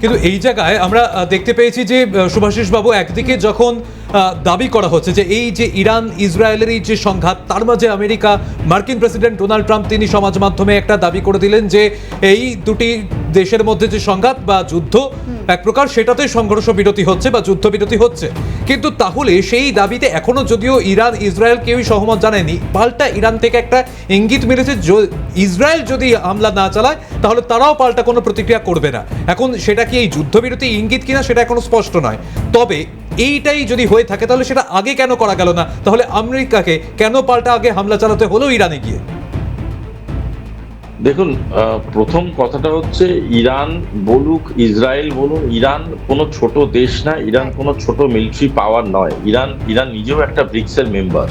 কিন্তু এই জায়গায় আমরা দেখতে পেয়েছি যে শুভাশিস বাবু, একদিকে যখন দাবি করা হচ্ছে যে এই যে ইরান ইসরায়েলের এই যে সংঘাত, তার মাঝে আমেরিকা, মার্কিন প্রেসিডেন্ট ডোনাল্ড ট্রাম্প তিনি সমাজ মাধ্যমে একটা দাবি করে দিলেন যে এই দুটি দেশের মধ্যে যে সংঘাত বা যুদ্ধ এক প্রকার সেটাতে সংঘর্ষ বিরতি হচ্ছে বা যুদ্ধ বিরতি হচ্ছে। কিন্তু তাহলে সেই দাবিতে এখনো যদিও ইরান ইসরায়েল কেউই সহমত জানায়নি, পাল্টা ইরান থেকে একটা ইঙ্গিত মিলেছে ইসরায়েল যদি হামলা না চালায় তাহলে তারাও পাল্টা কোনো প্রতিক্রিয়া করবে না। এখন সেটা কি এই যুদ্ধবিরতি ইঙ্গিত কিনা সেটা এখনো স্পষ্ট নয়। তবে এইটাই যদি হয়ে থাকে তাহলে সেটা আগে কেন করা গেল না? তাহলে আমেরিকাকে কেন পাল্টা আগে হামলা চালাতে হলো ইরানে গিয়ে? দেখুন, প্রথম কথাটা হচ্ছে ইরান বলুক ইসরায়েল বলুন, ইরান কোনো ছোট দেশ না, ইরান কোনো ছোট মিলিটারি পাওয়ার নয়। ইরান নিজেও একটা ব্রিক্সের মেম্বার।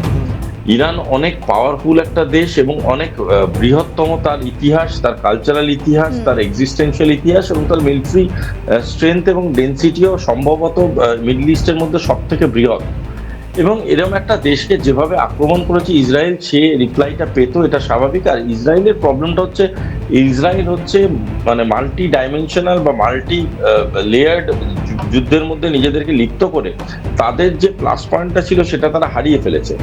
ইরান অনেক পাওয়ারফুল একটা দেশ এবং অনেক বৃহত্তম তার ইতিহাস, তার কালচারাল ইতিহাস, তার এক্সিস্টেন্সিয়াল ইতিহাস এবং তার মিলিটারি স্ট্রেংথ এবং ডেন্সিটিও সম্ভবত মিডল ইস্টের মধ্যে সব থেকে বৃহৎ। এবং এরকম একটা দেশকে যেভাবে আক্রমণ করেছে ইসরায়েল, সে রিপ্লাইটা পেত, এটা স্বাভাবিক। আর ইসরায়েলের প্রবলেমটা হচ্ছে ইসরায়েল হচ্ছে মানে মাল্টি ডাইমেনশনাল বা মাল্টি লেয়ার্ড যুদ্ধের মধ্যে নিজেদেরকে লিপ্ত করে তাদের যে প্লাস পয়েন্টটা ছিল সেটা তারা হারিয়ে ফেলেছে।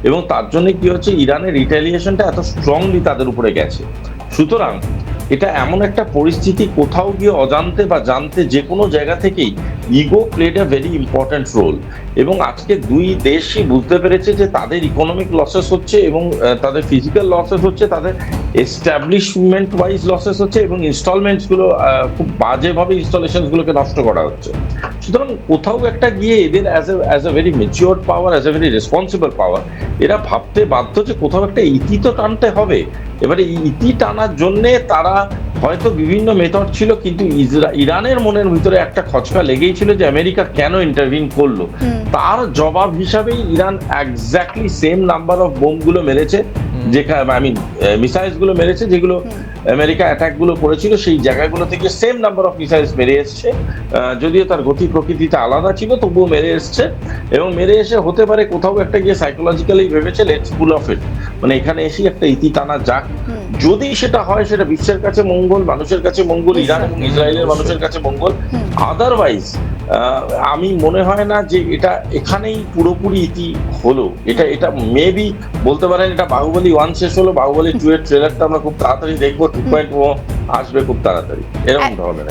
এবং তার জন্য কি হচ্ছে, ইরানের রিটেলিয়েশনটা এত স্ট্রংলি তাদের উপরে গেছে। সুতরাং এটা এমন একটা পরিস্থিতি, কোথাও গিয়ে অজান্তে বা জানতে যে কোনো জায়গা থেকেই ego played a very important role. এবং আজকে দুই দেশই বুঝতে পেরেছে যে তাদের ইকোনমিক লসেস হচ্ছে এবং তাদের ফিজিক্যাল লসেস হচ্ছে, তাদের এস্টাবলিশমেন্ট ওয়াইজ লসেস হচ্ছে এবং ইনস্টলমেন্টসগুলো খুব বাজেভাবে ইনস্টলেশনসগুলোকে নষ্ট করা হচ্ছে। সুতরাং কোথাও একটা গিয়ে এদের as a very mature power, as a very responsible power, এরা ভাবতে বাধ্য যে কোথাও একটা ইতি তো টানতে হবে। এবারে এই ইতি টানার জন্যে তারা হয়তো বিভিন্ন মেথড ছিল, কিন্তু ইরানের মনের ভিতরে একটা খচকা লেগেই ছিল যে আমেরিকা কেন ইন্টারভিন করলো। তার জবাব হিসাবেই Iran exactly same number of বোমগুলো মেরেছে, যেখানে মিসাইলস গুলো মেরেছে যেগুলো আমেরিকা অ্যাটাক গুলো করেছিল, সেই জায়গাগুলো থেকে সেম নাম্বার অফ মিসাইলস মেরে এসছে। যদিও তার গতি প্রকৃতিটা আলাদা ছিল, তবুও মেরে এসছে। এবং মেরে এসে হতে পারে কোথাও একটা গিয়ে সাইকোলজিক্যালি ভেবেছে লেটস পুল অফ ইট, মানে এখানে এসে একটা ইতি টানা যাক। যদি সেটা হয় সেটা বিশ্বের কাছে মঙ্গল, মানুষের কাছে মঙ্গল, ইরান এবং ইসরায়েলের মানুষের কাছে মঙ্গল। আদারওয়াইজ আমি মনে হয় না যে এটা এখানেই পুরোপুরি ইতি হলো। এটা মেবি বলতে পারেন এটা বাহুবলী 1 শেষ হলো, বাহুবলী 2 এর ট্রেলারটা আমরা খুব তাড়াতাড়ি দেখবো, 2.0 আসবে খুব তাড়াতাড়ি, এরকম ধরনের।